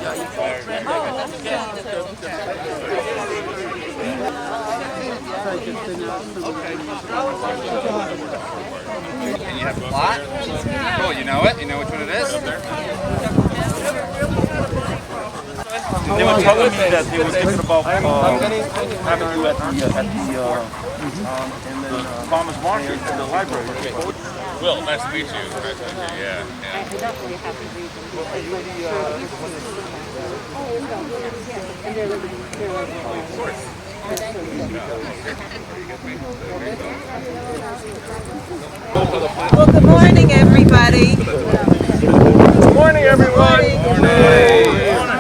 And you have a plot? Cool, you know it? You know which one it is? They were telling me that they were thinking about having you at the farmer's market in the library. Will, nice to meet you. Nice to meet you, yeah. Well, good morning, everybody. Good morning, everyone.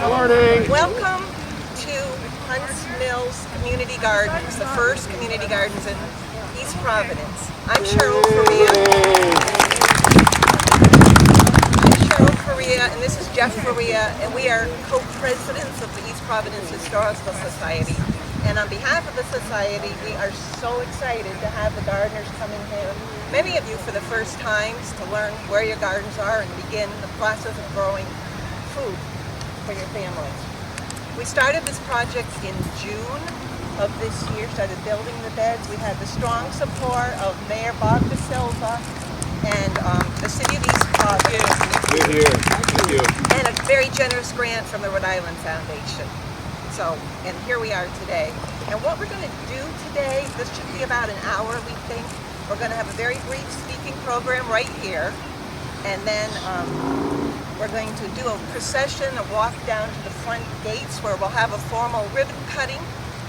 Morning. Welcome to Hunts Mills Community Gardens, the first community gardens in East Providence. I'm Cheryl Faria, and this is Jeff Faria, and we are co-presidents of the East Providence Historical Society. And on behalf of the Society, we are so excited to have the gardeners coming here, many of you for the first times, to learn where your gardens are and begin the process of growing food for your families. We started this project in June of this year, started building the beds. We had the strong support of Mayor Bob De Silva and the City of East Providence. We're here. Thank you. And a very generous grant from the Rhode Island Foundation. So, and here we are today. And what we're going to do today, this should be about an hour, we think. We're going to have a very brief speaking program right here. And then we're going to do a procession, a walk down to the front gates where we'll have a formal ribbon cutting.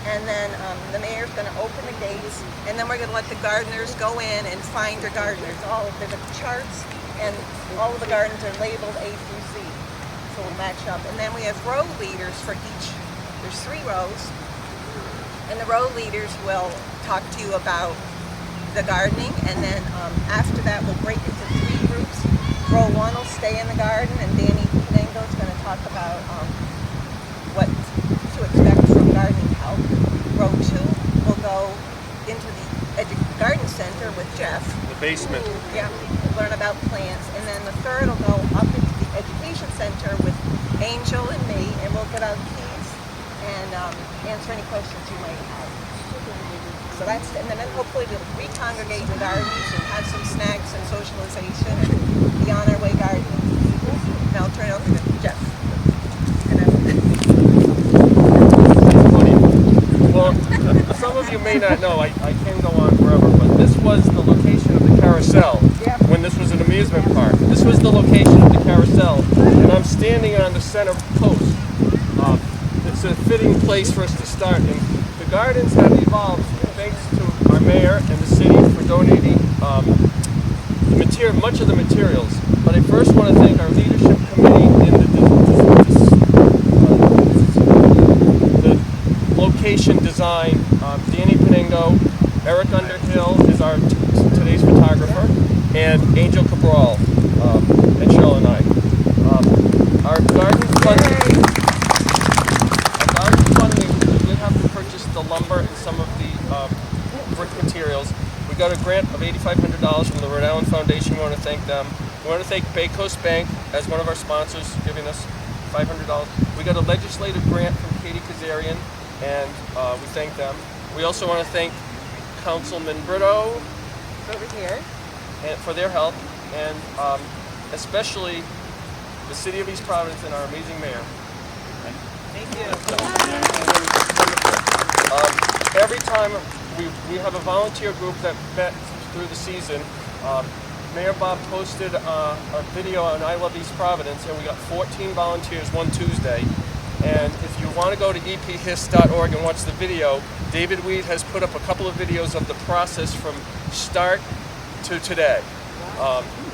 And then the mayor's going to open the gates. And then we're going to let the gardeners go in and find their gardeners. There's charts, and all of the gardens are labeled A through Z. So we'll match up. And then we have row leaders for each. There's 3 rows, and the row leaders will talk to you about the gardening, and then after that we'll break into 3 groups. Row 1 will stay in the garden, and Danny Pinengo is going to talk about what to expect from gardening help. Row 2 will go into the garden center with Jeff. The basement. Yeah, learn about plants, and then the 3rd will go up into the education center with Angel and me, and we'll get out keys and answer any questions you might have. So that's, and then hopefully we'll recongregate the gardens and have some snacks and socialization and be on our way gardening. Now I'll turn it over to Jeff. Well, some of you may not know, I can go on forever, but this was the location of the carousel when this was an amusement park. This was the location of the carousel, and I'm standing on the center post. It's a fitting place for us to start, and the gardens have evolved thanks to our mayor and the city for donating much of the materials. But I first want to thank our leadership committee in the location design. Danny Pinengo, Eric Underhill is our today's photographer, and Angel Cabral, and Cheryl and I. Our garden funding. The lumber and some of the brick materials. We got a grant of $8,500 from the Rhode Island Foundation. We want to thank them. We want to thank Bay Coast Bank as one of our sponsors, giving us $500. We got a legislative grant from Katie Kazarian, and we thank them. We also want to thank Councilman Brito over here and for their help, and especially the City of East Providence and our amazing mayor. Thank you. Every time we have a volunteer group that met through the season, Mayor Bob posted a video on I Love East Providence, and we got 14 volunteers one Tuesday. And if you want to go to ephist.org and watch the video, David Weed has put up a couple of videos of the process from start to today.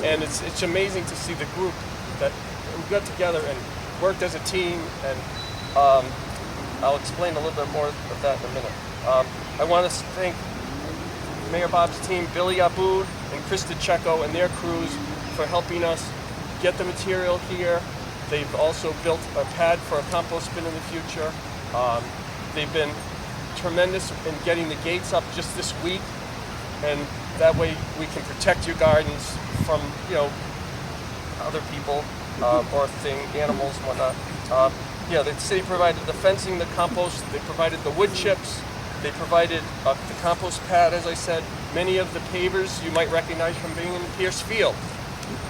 And it's amazing to see the group that we got together and worked as a team, and I'll explain a little bit more of that in a minute. I want to thank Mayor Bob's team, Billy Aboud and Krista Checo and their crews for helping us get the material here. They've also built a pad for a compost bin in the future. They've been tremendous in getting the gates up just this week, and that way we can protect your gardens from, other people thing, animals and whatnot. Yeah, the city provided the fencing, the compost, they provided the wood chips, they provided the compost pad, as I said. Many of the pavers you might recognize from being in Pierce Field.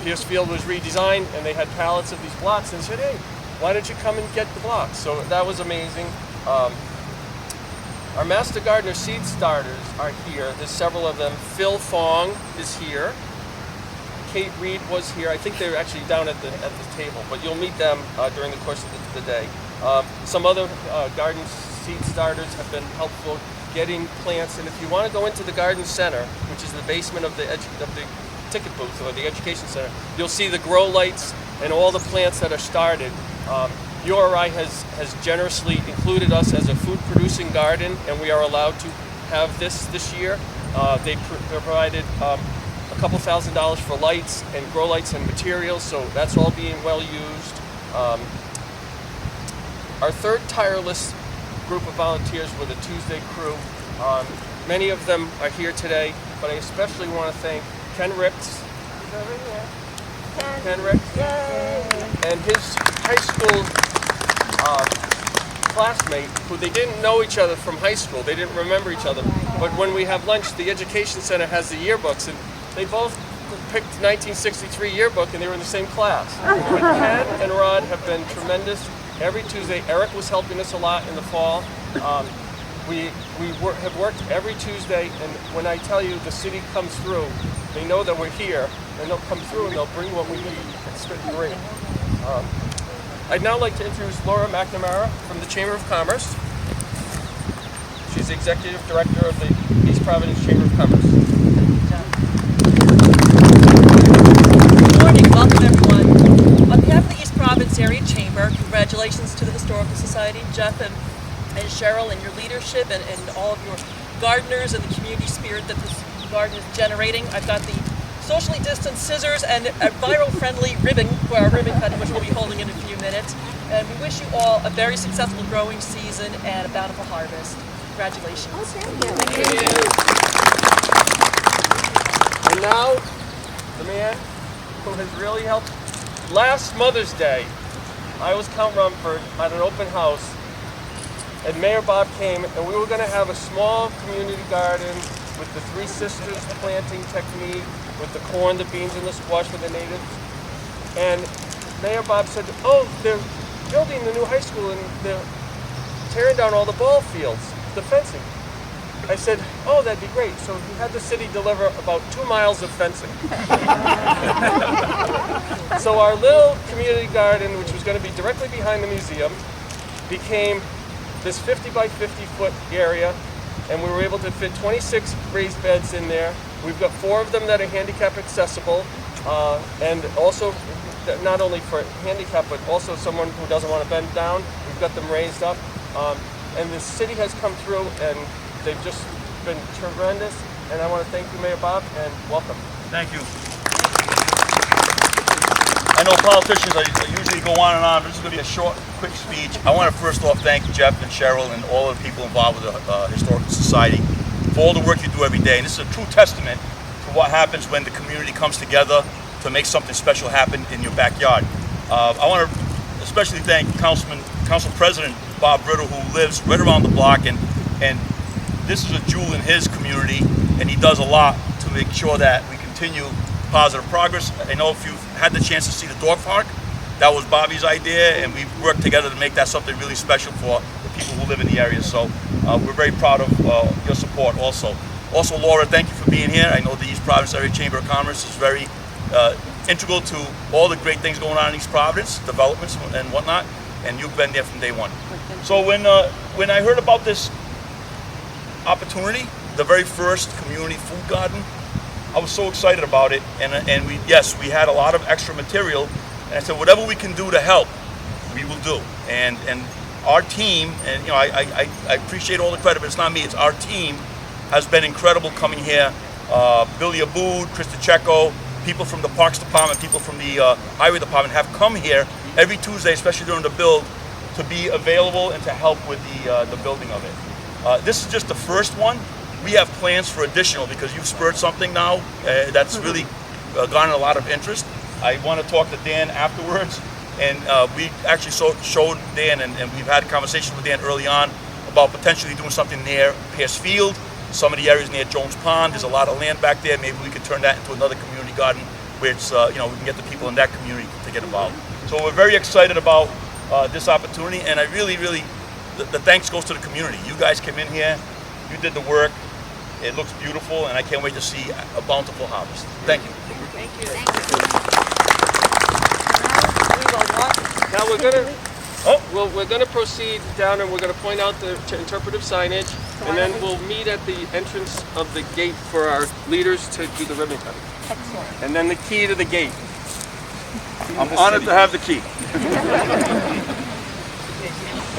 Pierce Field was redesigned and they had pallets of these blocks and said, hey, why don't you come and get the blocks? So that was amazing. Our Master Gardener seed starters are here. There's several of them. Phil Fong is here. Kate Reed was here. I think they're actually down at the table, but you'll meet them during the course of the day. Some other garden seed starters have been helpful getting plants, and if you want to go into the garden center, which is the basement of the ticket booth or the education center, you'll see the grow lights and all the plants that are started. URI has generously included us as a food-producing garden, and we are allowed to have this year. They provided a couple $1,000s for lights and grow lights and materials, so that's all being well used. Our third tireless group of volunteers were the Tuesday crew. Many of them are here today, but I especially want to thank Ken Ricks. He's over here. Ken Ricks. Yay. And his high school classmate, who they didn't know each other from high school. They didn't remember each other. But when we have lunch, the education center has the yearbooks, and they both picked 1963 yearbook, and they were in the same class. But Ken and Rod have been tremendous. Every Tuesday, Eric was helping us a lot in the fall. We have worked every Tuesday, and when I tell you the city comes through, they know that we're here, and they'll come through and they'll bring what we need. It's been great. I'd now like to introduce Laura McNamara from the Chamber of Commerce. She's the Executive Director of the East Providence Chamber of Commerce. Good morning, welcome everyone. On behalf of the East Providence Area Chamber, congratulations to the Historical Society, Jeff and Cheryl, and your leadership and all of your gardeners and the community spirit that this garden is generating. I've got the socially distanced scissors and a viral-friendly ribbon for our ribbon cutting, which we'll be holding in a few minutes. And we wish you all a very successful growing season and a bountiful harvest. Congratulations. Oh, thank you. And now, the man who has really helped. Last Mother's Day, I was Count Rumford at an open house, and Mayor Bob came, and we were going to have a small community garden with the Three Sisters planting technique, with the corn, the beans, and the squash for the natives. And Mayor Bob said, oh, they're building the new high school and they're tearing down all the ball fields, the fencing. I said, oh, that'd be great. So he had the city deliver about 2 miles of fencing. So our little community garden, which was going to be directly behind the museum, became this 50 by 50 foot area, and we were able to fit 26 raised beds in there. We've got 4 of them that are handicap accessible, and also not only for handicap, but also someone who doesn't want to bend down. We've got them raised up, and the city has come through, and they've just been tremendous. And I want to thank you, Mayor Bob, and welcome. Thank you. I know politicians I usually go on and on, but this is going to be a short, quick speech. I want to first off thank Jeff and Cheryl and all the people involved with the Historical Society for all the work you do every day. And this is a true testament to what happens when the community comes together to make something special happen in your backyard. I want to especially thank Council President Bob Brittle, who lives right around the block, and this is a jewel in his community, and he does a lot to make sure that we continue positive progress. I know if you've had the chance to see the dog park, that was Bobby's idea, and we've worked together to make that something really special for the people who live in the area. So we're very proud of your support also. Also, Laura, thank you for being here. I know the East Providence Area Chamber of Commerce is very integral to all the great things going on in East Providence, developments and whatnot, and you've been there from day one. So when I heard about this opportunity, the very first community food garden, I was so excited about it, and we had a lot of extra material, and I said whatever we can do to help, we will do. And our team, and I appreciate all the credit, but it's not me, it's our team, has been incredible coming here. Billy Aboud, Chris DeCecco, people from the Parks Department, people from the Highway Department have come here every Tuesday, especially during the build, to be available and to help with the building of it. This is just the first one. We have plans for additional, because you've spurred something now that's really garnered a lot of interest. I want to talk to Dan afterwards, and we actually showed Dan, and we've had conversations with Dan early on about potentially doing something near Pierce Field, some of the areas near Jones Pond. There's a lot of land back there. Maybe we could turn that into another community garden where it's, we can get the people in that community to get involved. So we're very excited about this opportunity, and I really, the thanks goes to the community. You guys came in here, you did the work. It looks beautiful, and I can't wait to see a bountiful harvest. Thank you. Thank you. Now we're gonna proceed down, and we're gonna point out the interpretive signage, and then we'll meet at the entrance of the gate for our leaders to do the ribbon cutting. Excellent. And then the key to the gate. I'm honored to have the key.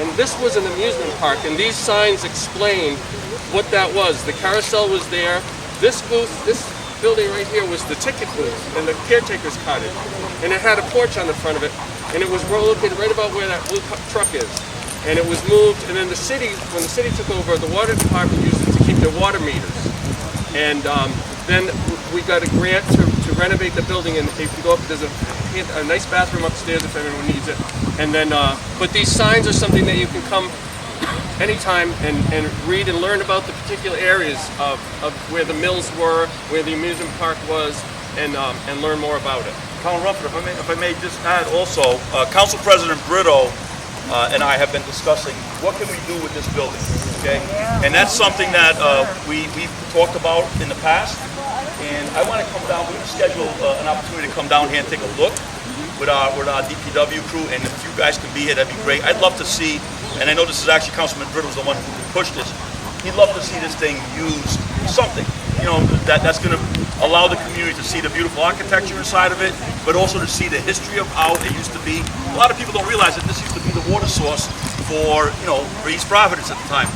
And this was an amusement park, and these signs explained what that was. The carousel was there. This booth, this building right here was the ticket booth and the caretaker's cottage. And it had a porch on the front of it, and it was located right about where that blue truck is. And it was moved, and then the city, when the city took over, the water department used it to keep their water meters. And then we got a grant to renovate the building, and if you go up, there's a nice bathroom upstairs if anyone needs it. And then, but these signs are something that you can come anytime and read and learn about the particular areas of where the mills were, where the amusement park was, and learn more about it. Colin Rumford, if I may just add also, Council President Brito and I have been discussing what can we do with this building, okay? And that's something that we've talked about in the past, and I want to come down, we've scheduled an opportunity to come down here and take a look with our DPW crew, and if you guys can be here, that'd be great. I'd love to see, and I know this is actually Councilman Brito's the one who can push this, he'd love to see this thing used something, that's going to allow the community to see the beautiful architecture inside of it, but also to see the history of how it used to be. A lot of people don't realize that this used to be the water source for East Providence at the time.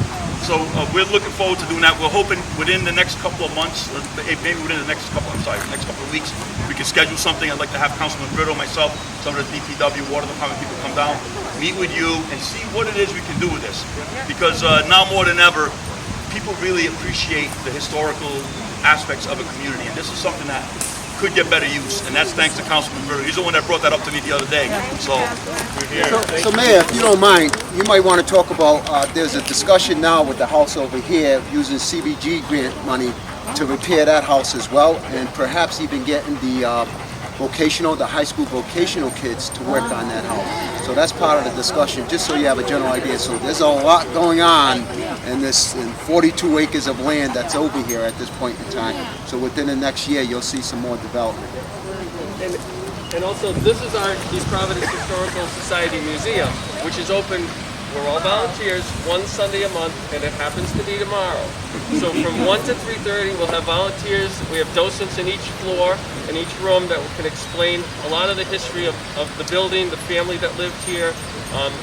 So we're looking forward to doing that. We're hoping within the next couple of months, maybe within the next couple of weeks, we can schedule something. I'd like to have Councilman Brito, myself, some of the DPW, Water Department people come down, meet with you, and see what it is we can do with this. Because now more than ever, people really appreciate the historical aspects of a community, and this is something that could get better use, and that's thanks to Councilman Brito. He's the one that brought that up to me the other day. So we're here. So Mayor, if you don't mind, you might want to talk about, there's a discussion now with the house over here using CBG grant money to repair that house as well, and perhaps even getting the the high school vocational kids to work on that house. So that's part of the discussion, just so you have a general idea. So there's a lot going on in 42 acres of land that's over here at this point in time. So within the next year, you'll see some more development. And also, this is our East Providence Historical Society Museum, which is open. We're all volunteers, one Sunday a month, and it happens to be tomorrow. So from 1 to 3:30, we'll have volunteers. We have docents in each floor, in each room, that can explain a lot of the history of the building, the family that lived here.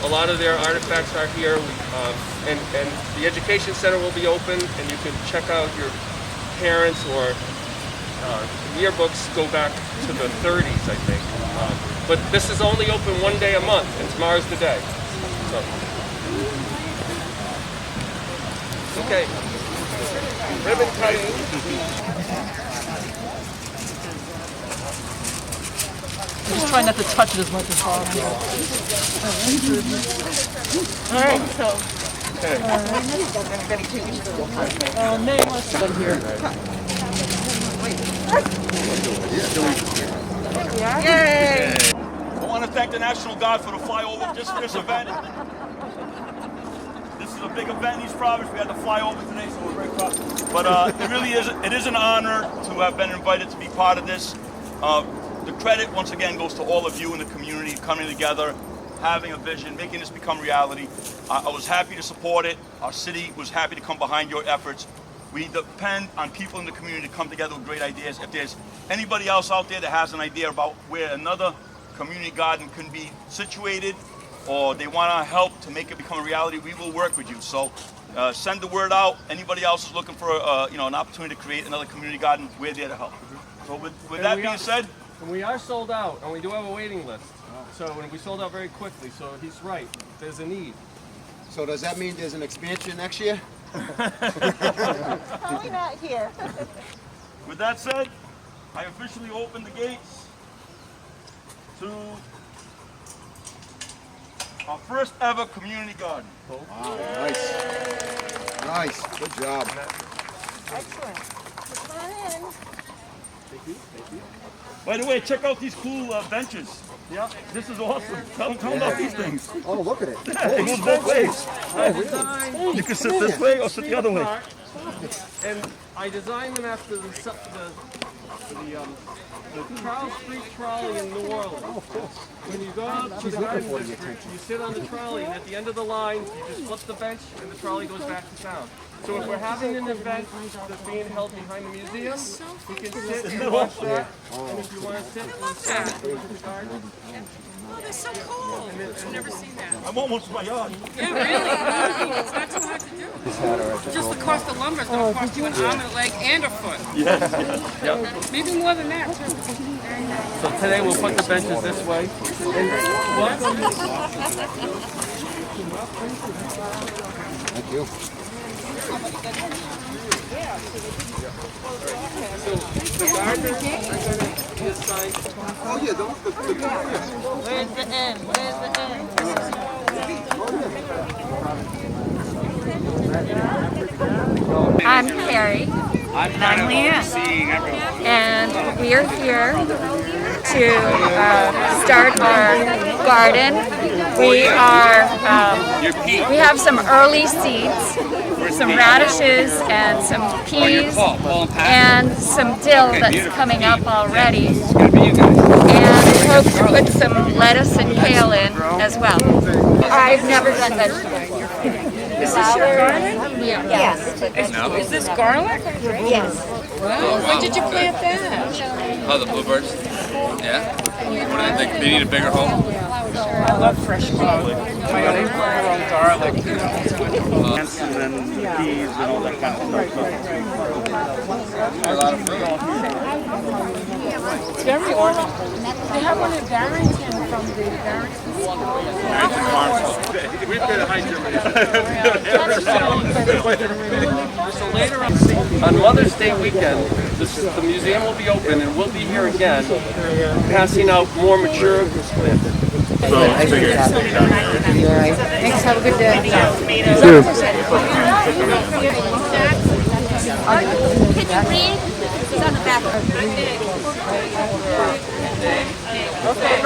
A lot of their artifacts are here. And the Education Center will be open, and you can check out your parents or yearbooks go back to the 30s, I think. But this is only open one day a month, and tomorrow's the day. So. Okay, ribbon cutting. Just try not to touch it as much as possible. All right, so. May wants to come here. Yay! I want to thank the National Guard for the flyover just for this event. This is a big event in East Providence. We had to fly over today, so we're very proud. But it is an honor to have been invited to be part of this. The credit, once again, goes to all of you in the community coming together, having a vision, making this become reality. I was happy to support it. Our city was happy to come behind your efforts. We depend on people in the community to come together with great ideas. If there's anybody else out there that has an idea about where another community garden can be situated, or they want to help to make it become a reality, we will work with you. So send the word out. Anybody else is looking for an opportunity to create another community garden, we're there to help. So with that being said, And we are sold out, and we do have a waiting list. So we sold out very quickly. So he's right. There's a need. So does that mean there's an expansion next year? Probably not here. with that said, I officially open the gates to our first ever community garden, folks. Wow, nice. Nice, good job. Excellent. Come on in. By the way, check out these cool benches. Yeah, this is awesome. Tell them about these things. Oh, look at it. It goes both ways. You can sit this way or sit the other way. And I designed them after the Charles Street trolley in New Orleans. Oh, of course. When you go out to the garden district, you sit on the trolley, and at the end of the line, you just flip the bench, and the trolley goes back to town. So if we're having an event that's being held behind the museum, you can sit and watch that. And if you want to sit and stand and look at the garden. Oh, that's so cool. I've never seen that. I'm almost in my yard. Yeah, really. It's not too hard to do. Just the cost of lumber is going to cost you an arm and a leg and a foot. Yes. Maybe more than that, too. So today we'll put the benches this way. And what? Thank you. The gardeners are going to decide. Oh, yeah, don't. Where's the end? Where's the end? I'm Carrie. And I'm Leanne. And we are here to start our garden. We have some early seeds, some radishes and some peas and some dill that's coming up already. And we hope to put some lettuce and kale in as well. I've never done vegetables. Is this your garden? Yes. Is this garlic? Yes. Wow. When did you plant that? Oh, the bluebirds? Yeah? What do they think? They need a bigger home? I love fresh garlic. Garlic. And then peas and all that kind of stuff. A lot of fruit. It's very ornamental. They have one in Barrington from the Barrington We've been to High Germany. So later on Mother's Day weekend, the museum will be open and we'll be here again, passing out more mature planted. Thanks, have a good day. Can you read? It's on the back. Okay.